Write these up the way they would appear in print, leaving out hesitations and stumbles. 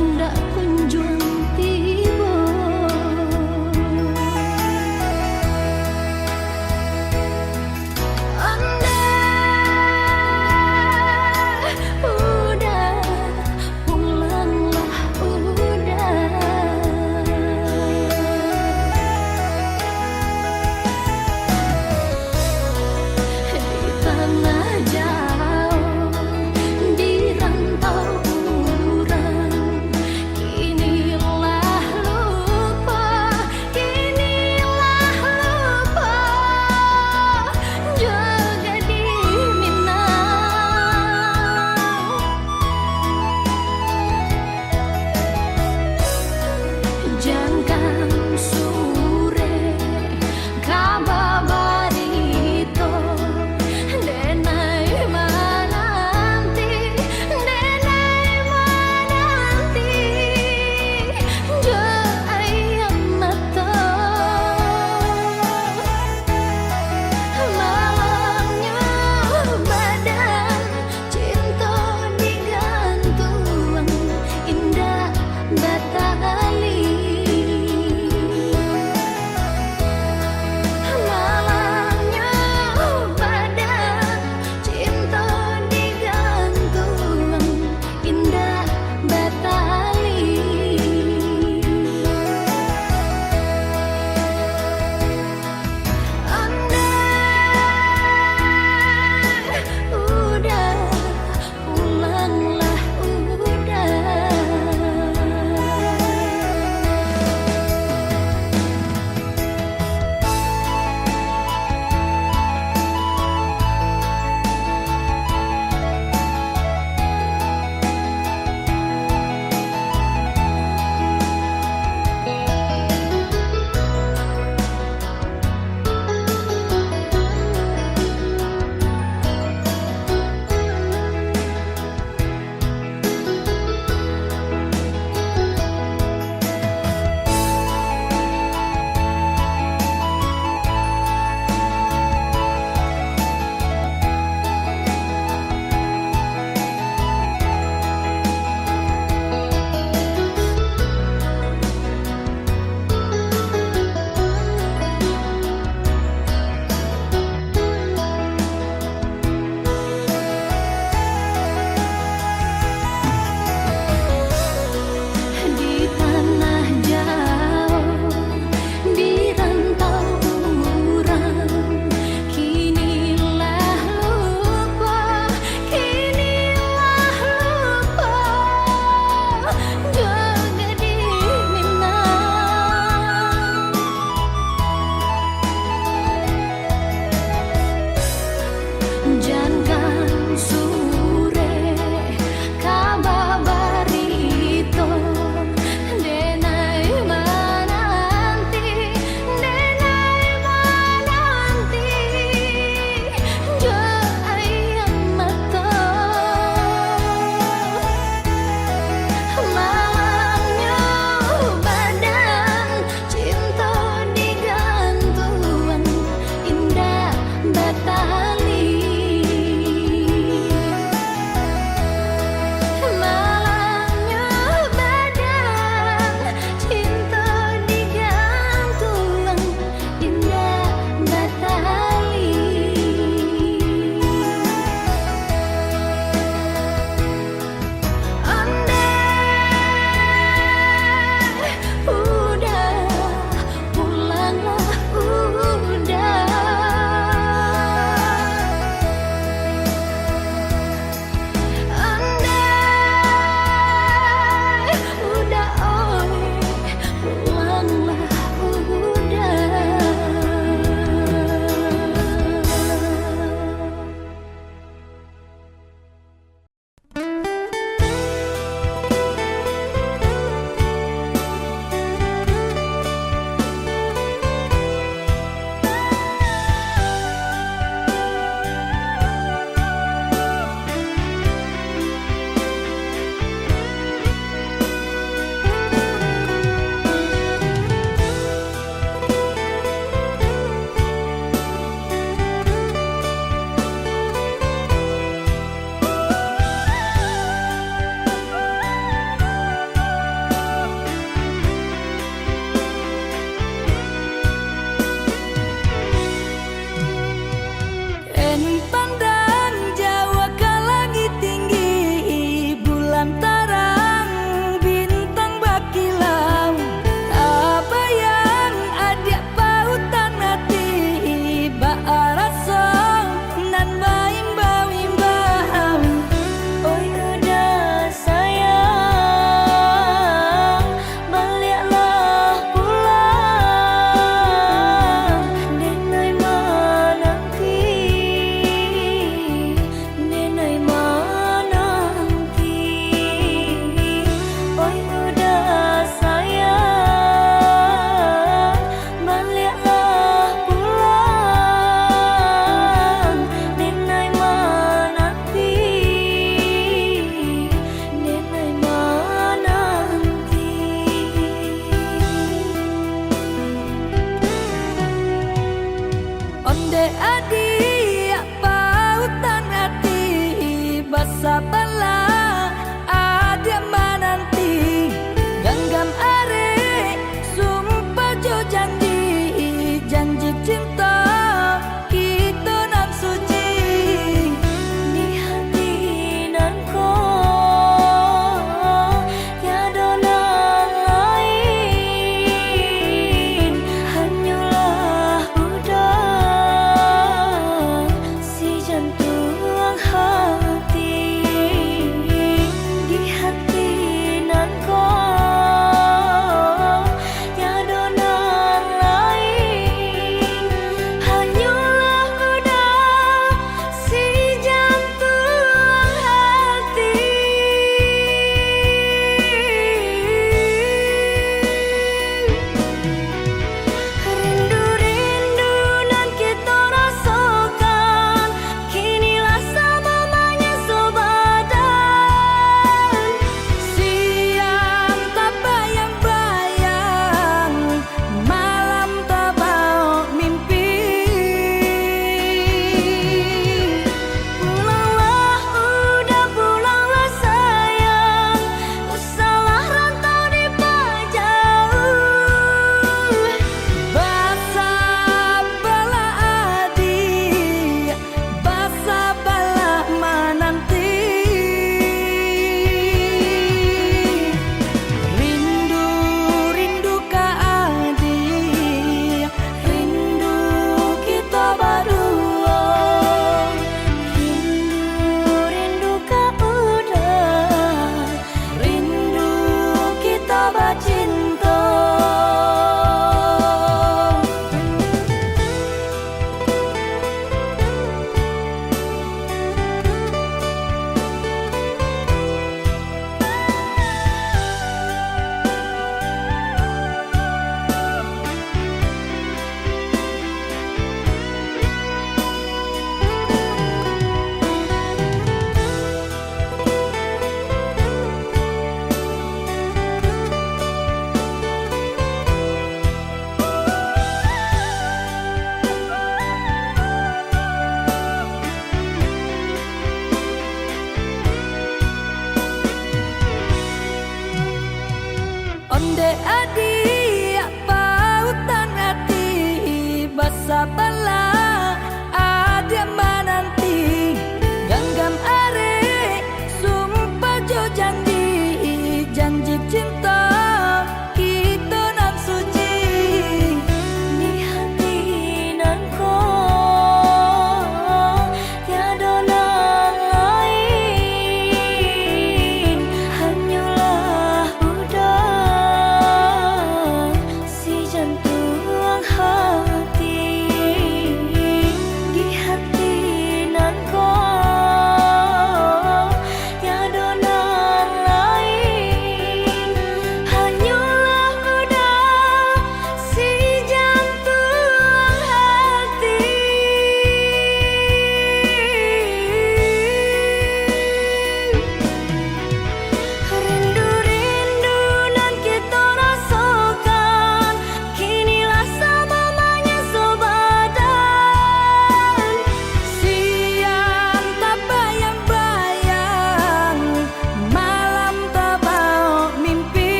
Ndak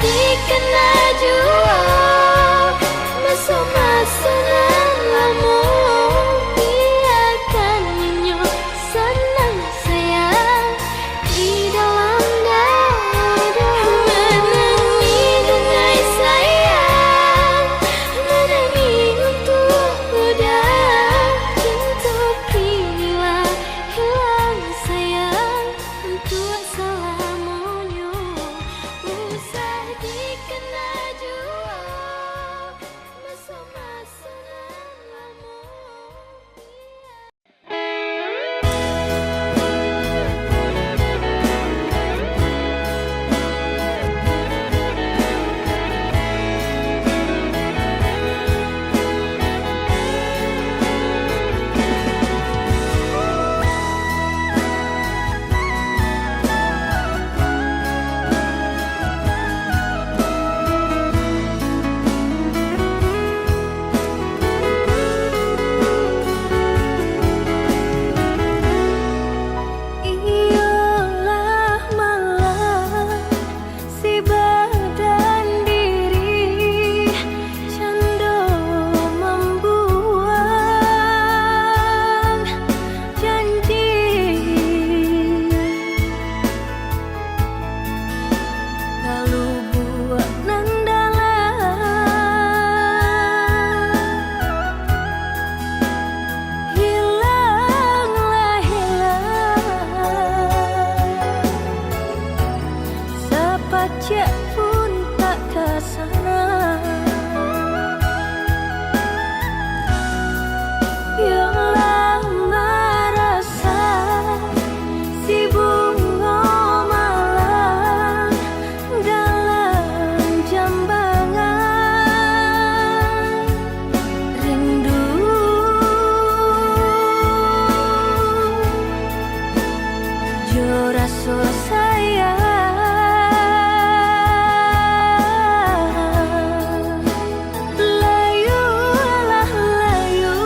dikena jua masuk-masuk nan lamun biarkan nyo senang sayang di dalam dada menangi dengan sayang menangi untuk udah untuk hilang hilang sayang untuk salamunyo usah dikena jua masuk-masuk nan lamun iyalah malah si badan diri cando membuang janji kalau buat hilanglah sepacak pun tak kesana yang lama rasa si bunga malam dalam jambangan rindu jo rasa sayang layulah layu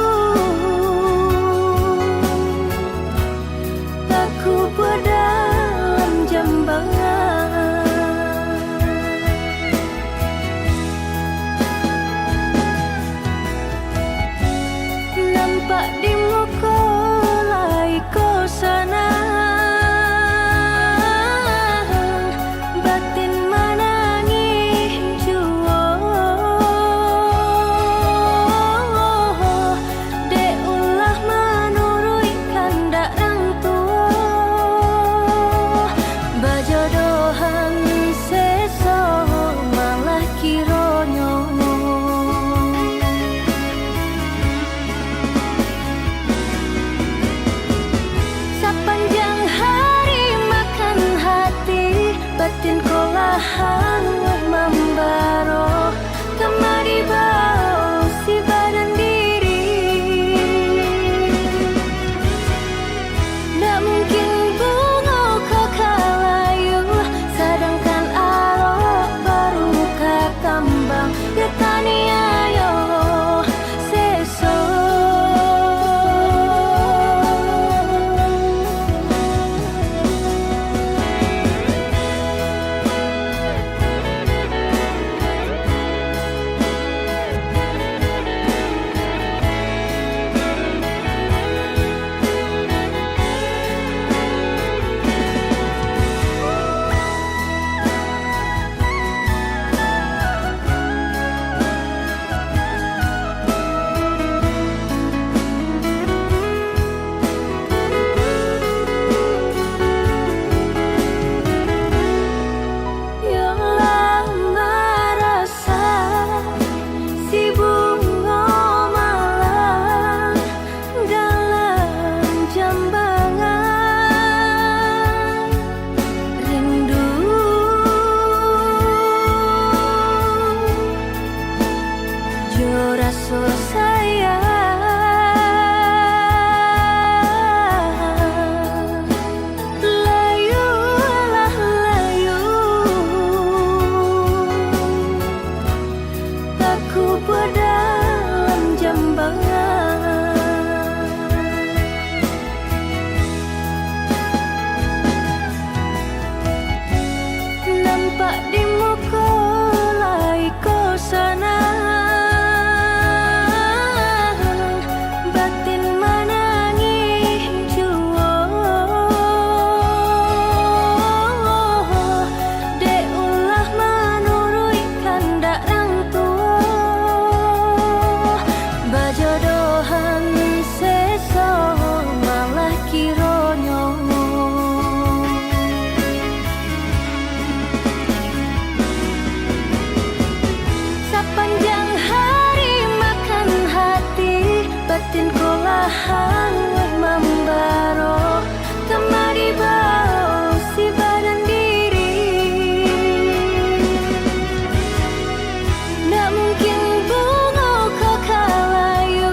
aku dalam jambangan nampak di muka laiko sana batin menangis jua dek ulah menurut kandak orang tua bajodohan seso malah kironyo sepanjang hari makan hati batin kolahan membaro kemari bau si badan diri ndak mungkin bunga kau kalayu sedangkan arok baru ketambang getani ayo seso hangway membaro kemari bau si badan diri. Ndak mungkin bunga kau kalayu,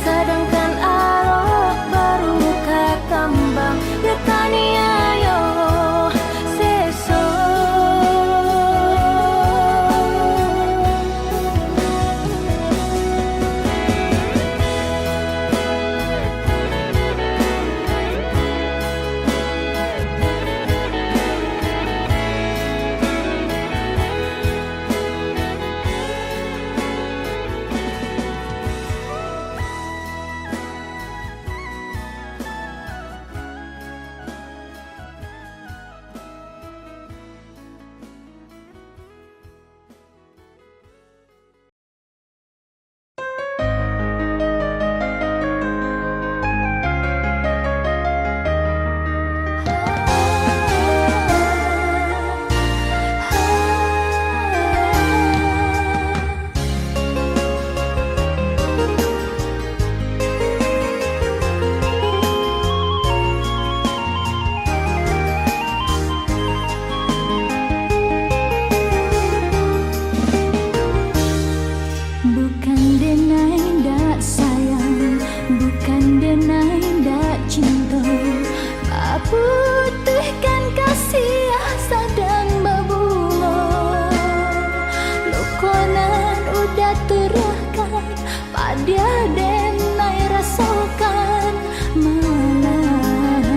sedangkan aro baru kekembang getania yo seso. Bukan denai ndak sayang, bukan denai ndak cinta, putihkan kasih sadang babungo. Lokonan udah terahkan, pada denai rasakan malam.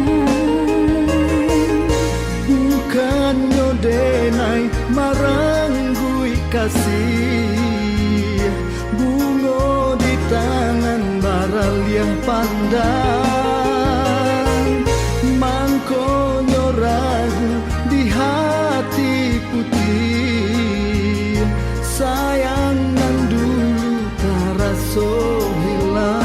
Bukan denai maranggui kasih, bungo di tangan baral yang pandang, mangkonyo ragu di hati putih, sayangan dulu taraso hilang.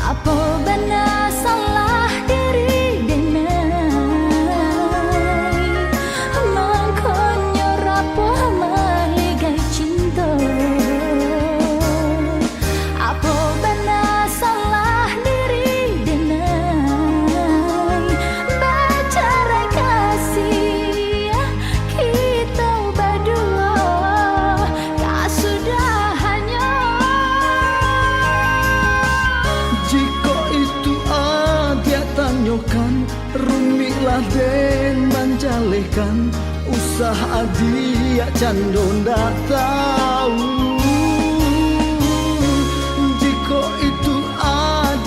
Apa benar salah diri denai, mangkonyo rapo maligai cinta. Apa benar salah diri denai, bercerai kasih kita berdua kasudahannya. Jika itu dia tanyakan, rumilah den manjalekan, usaha dia cando ndak tahu. Jika itu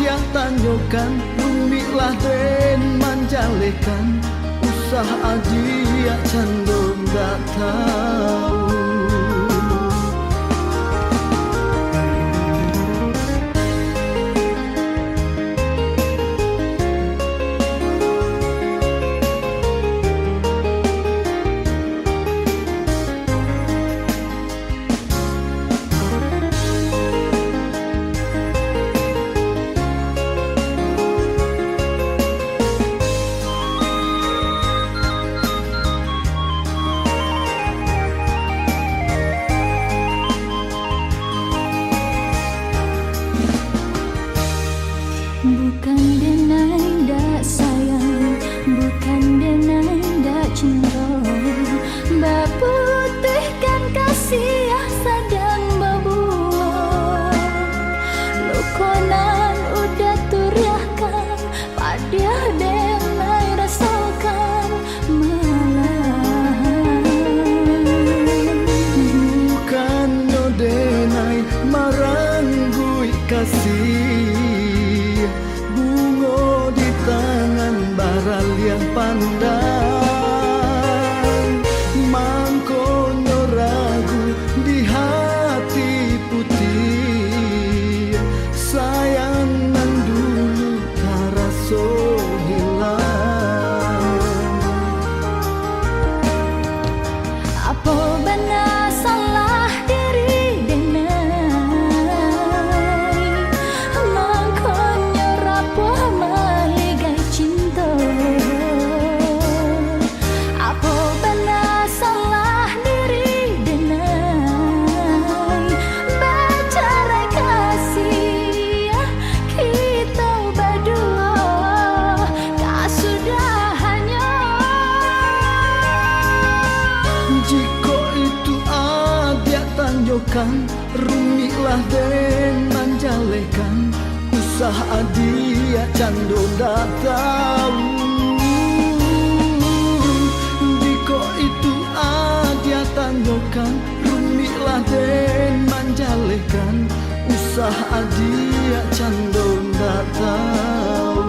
dia tanyakan, rumilah den manjalekan, usaha dia cando ndak tahu. Bukan denai ndak sayang, bukan denai ndak cinta, baputihkan kasih sadang babuah. Lokonan udah turiahkan, pada denai rasakan malam. Bukan denai maranggui kasih, bungo di tangan baral yang pandang, mangkonyo ragu di hati putih, sayangan dulu taraso hilang. Apa benar salah diri denai, mangkonyo rapo maligai cinta. tanyokan rumilah den manjalekan usaha dia cando ndak tahu diko itu dia tanyokan rumilah den manjalekan usaha dia cando ndak tahu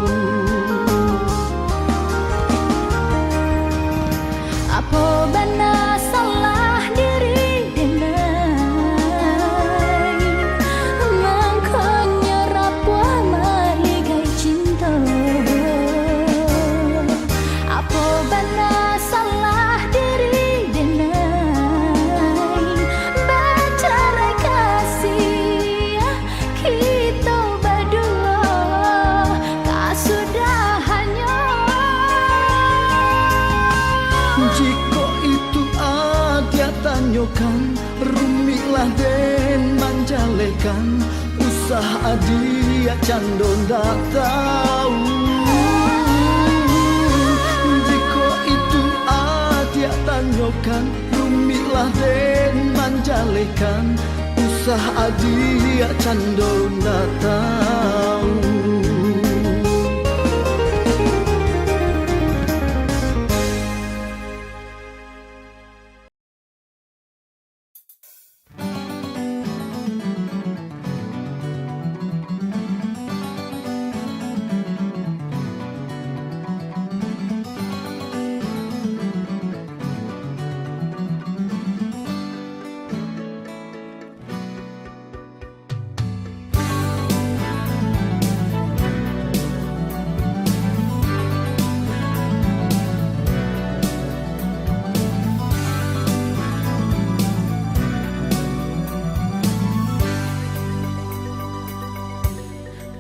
Apa bana salah diri denai Makanya rapuah maligai cinta Apa bana salah diri denai Bacarai kasih kita berdua Kasudahannya jiko itu dia tanyokan rumilah den manjalekan usaha dia cando ndak tahu jiko itu dia tanyokan rumilah den manjalekan usaha dia cando ndak tahu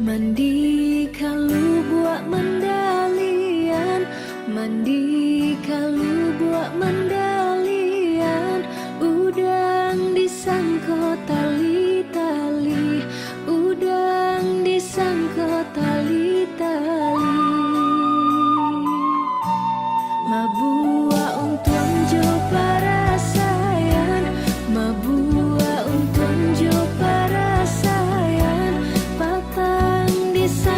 Mandi kalau buat mandalian Mandi kalau buat mandalian Udang disangko tali-tali Udang disangko tali-tali Mabua untuk jo para sayang Mabua untuk jo para sayang Patang disangko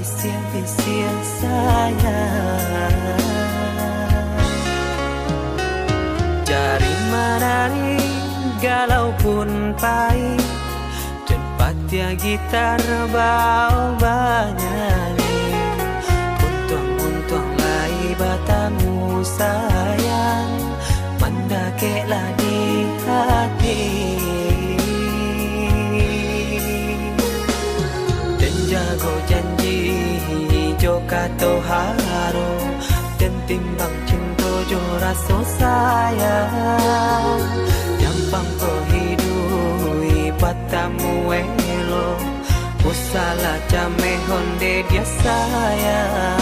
bisir-bisir sayang. Jari menari galau pun pahit, cepat ya gitar bau banyali. Untung lai batamu sayang, mendakeklah di hati. Dan jago janji jo kato haro, dan timbang cinta jo raso sayang. Jampang ko hidui batamu elo, usala jame honde dia sayang.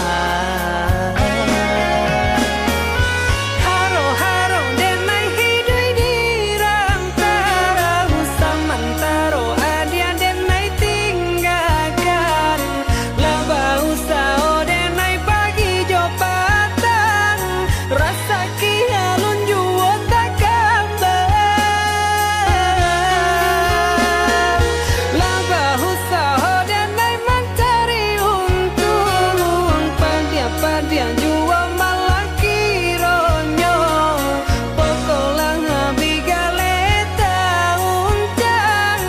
Haro-haro denai hidui dirantara, usamantaro adia denai tinggalkan. Laba usao denai pagi jo patang, rasa kialun juo tak kabar. Laba usao denai mencari untung, padia-padia juo malah kironyo. Pokolang bigaleta uncang,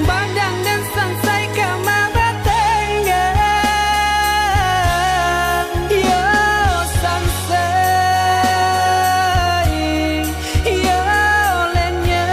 badang dan sansai kamara tenggang. Yo sansai, yo lenyai,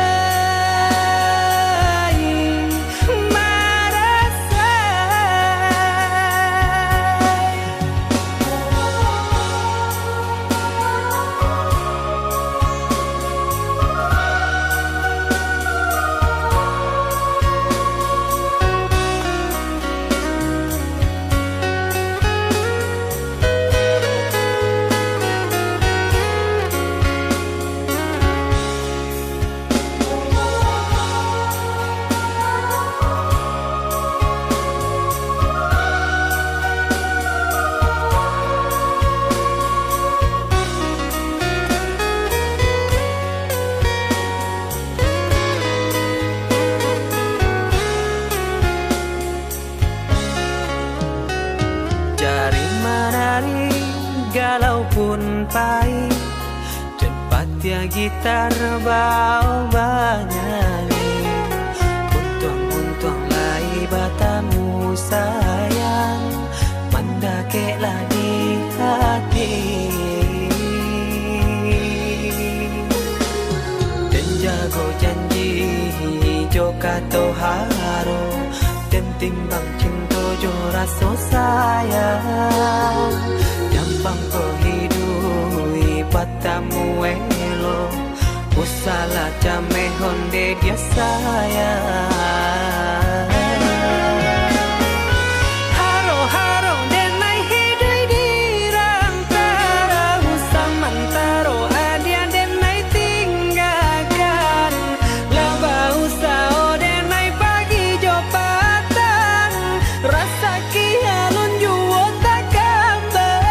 jari menari galau pun pahit, cepat ya gitar bau banyali. Untung lai batamu sayang, mendakeklah di hati. Dan jago janji jo kato haro, dan timbang cinta jo raso sayang. Jampang ko hidui batamu elo, usala jame honde dia sayang. Haro-haro denai hidui dirantara, usamantaro adia denai tinggalkan. Laba usao denai pagi jo patang, rasa kialun juo tak kabar.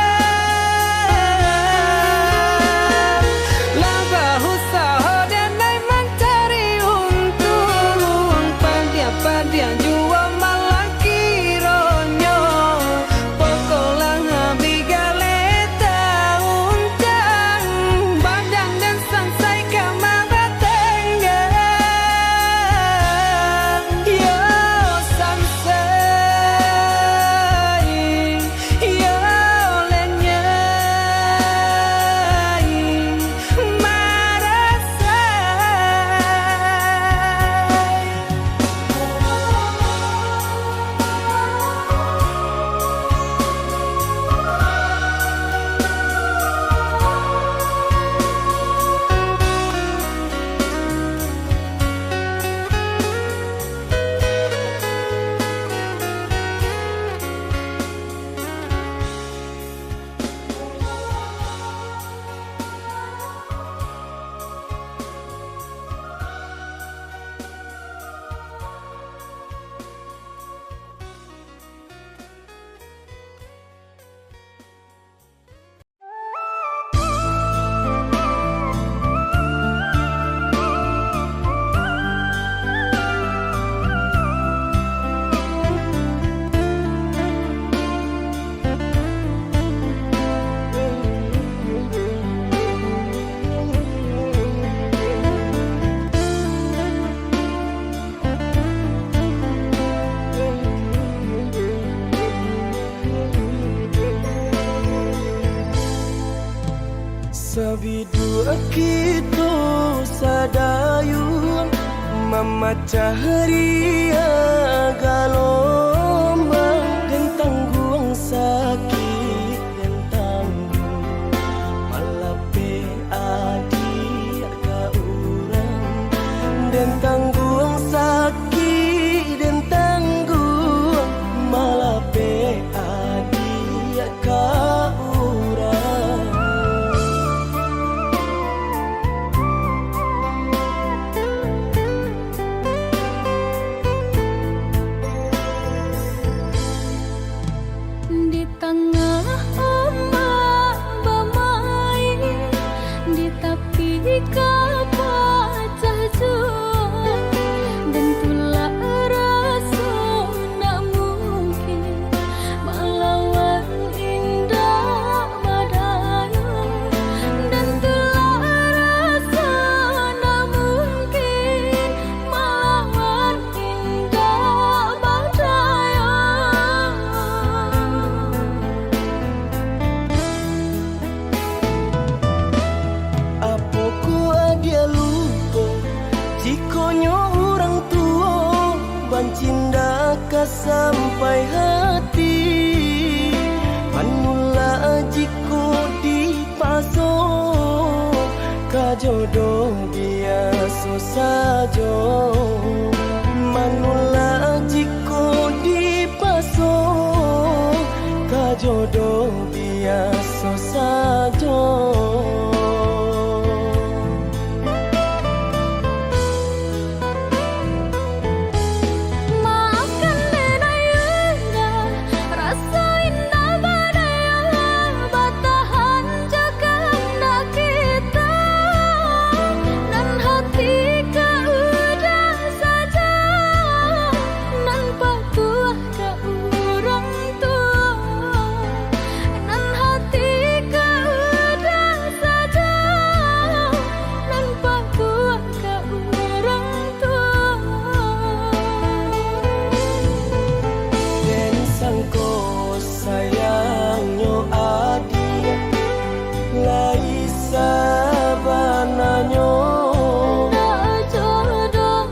Laba usao denai mencari untung, padia-padia kita sadayun memecah ria gelombang dan tanggung sakit dan tanggung malape adik ka urang dan tanggung sakit dan tanggung malape adik ka urang. Di tengah ombak bermain, di tepi kapal jua, dan tulah rasa nak mungkin melawan indah badai, dan tulah rasa nak mungkin melawan indah badai. Apoku dia lupa jikonyo orang tua bancinda ka sampai hati manula jiko di paso ka jodoh biasa saja manula jiko di paso ka jodoh biasa saja. Maafkan denayunda, rasa indah badai bertahan jaga hendak kita, dan hati kau udah saja, nan patuah ke orang tua, nan hati kau udah saja, nan patuah ke orang tua. Dan sangko sayangnya adik lai sabananyo Tak jodoh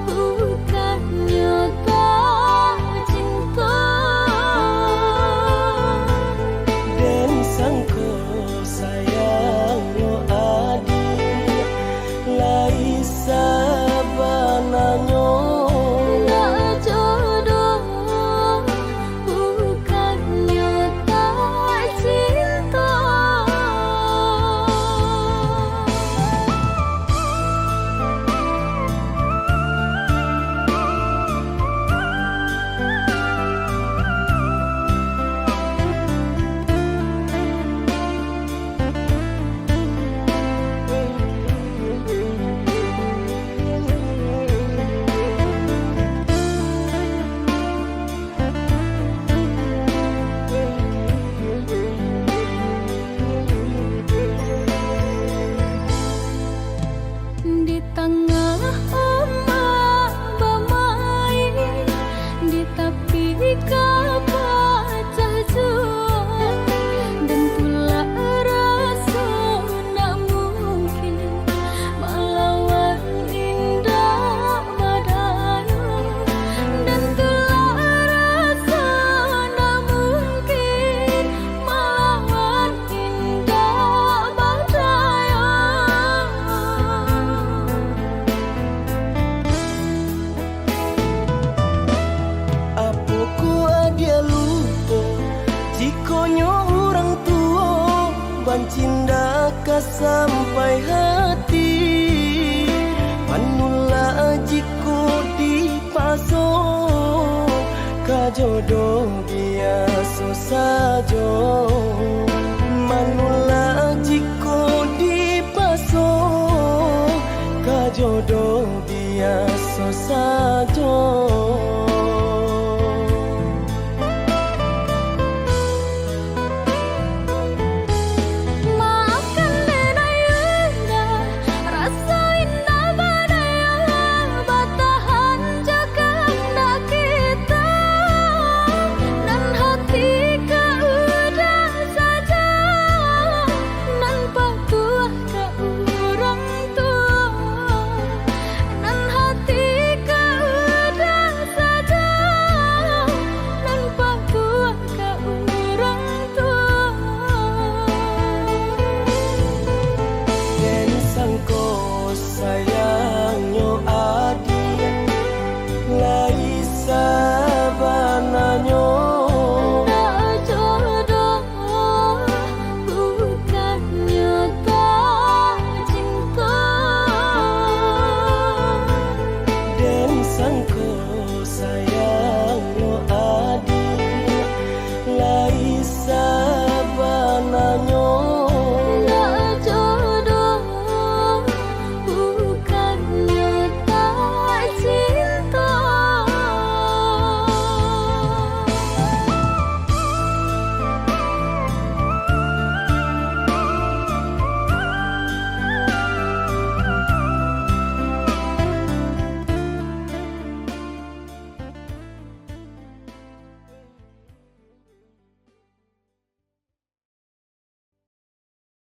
bukannya tak cinta. dan sangko sayangnya adik lai sabananyo Tak jodoh bukannya tak cinta. Di tengah ombak bermain, di tepi kapal jua, dan tulah rasa nak mungkin melawan indah badai, dan tulah rasa nak mungkin melawan indah badai. Apoku dia lupa jikonyo orang tua bancinda ka sampai hati manula jiko di paso ka jodoh biasa saja manula jiko di paso ka jodoh biasa saja.